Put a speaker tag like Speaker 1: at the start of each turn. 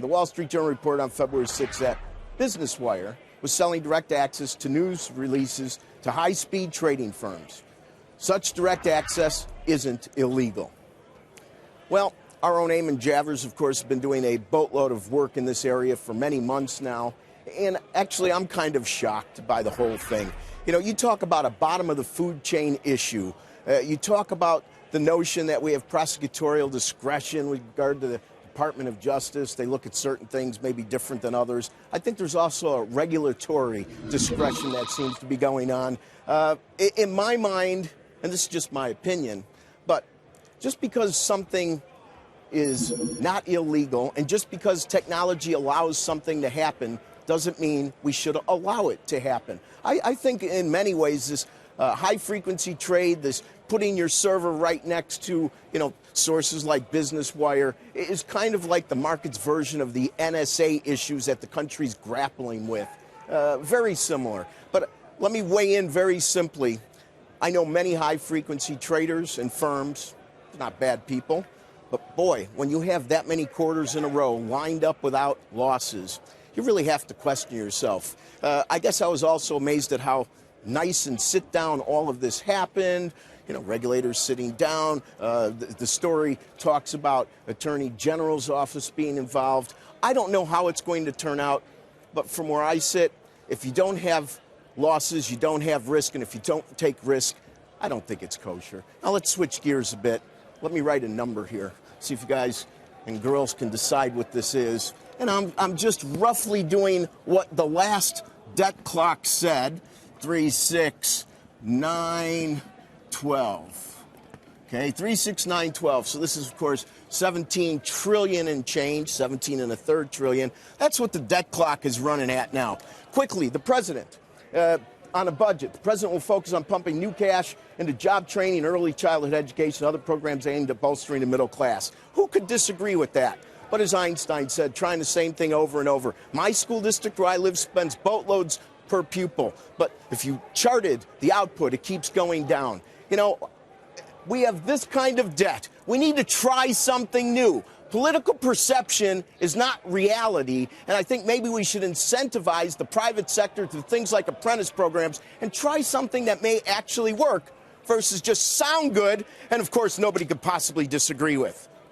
Speaker 1: The Wall Street Journal reported on February 6th that Business Wire was selling direct access to news releases to high-speed trading firms. Such direct access isn't illegal. Well, our own Eamon Javers, of course, has been doing a boatload of work in this area for many months now. And actually, I'm kind of shocked by the whole thing. You know, you talk about a bottom-of-the-food chain issue. You talk about the notion that we have prosecutorial discretion with regard to the Department of Justice. They look at certain things maybe different than others. I think there's also a regulatory discretion that seems to be going on. In my mind, and this is just my opinion, but just because something is not illegal and just because technology allows something to happen doesn't mean we should allow it to happen. I think in many ways this high-frequency trade, this putting your server right next to, sources like Business Wire is kind of like the market's version of the NSA issues that the country's grappling with. Very similar. But let me weigh in very simply. I know many high-frequency traders and firms, not bad people, but boy, when you have that many quarters in a row lined up without losses, you really have to question yourself. I guess I was also amazed at how nice and sit down all of this happened. Regulators sitting down. The story talks about Attorney General's office being involved. I don't know how it's going to turn out, but from where I sit, if you don't have losses, you don't have risk, and if you don't take risk, I don't think it's kosher. Now let's switch gears a bit. Let me write a number here. See if you guys and girls can decide what this is. And I'm just roughly doing what the last debt clock said, 3, 6, 9, 12. Okay, 3, 6, 9, 12. So this is, of course, 17 trillion and change, 17 and a third trillion. That's what the debt clock is running at now. Quickly, the president, on a budget, the president will focus on pumping new cash into job training, early childhood education, other programs aimed at bolstering the middle class. Who could disagree with that? But as Einstein said, trying the same thing over and over. My school district where I live spends boatloads per pupil. But if you charted the output, it keeps going down. We have this kind of debt. We need to try something new. Political perception is not reality, and I think maybe we should incentivize the private sector through things like apprentice programs and try something that may actually work versus just sound good and, of course, nobody could possibly disagree with.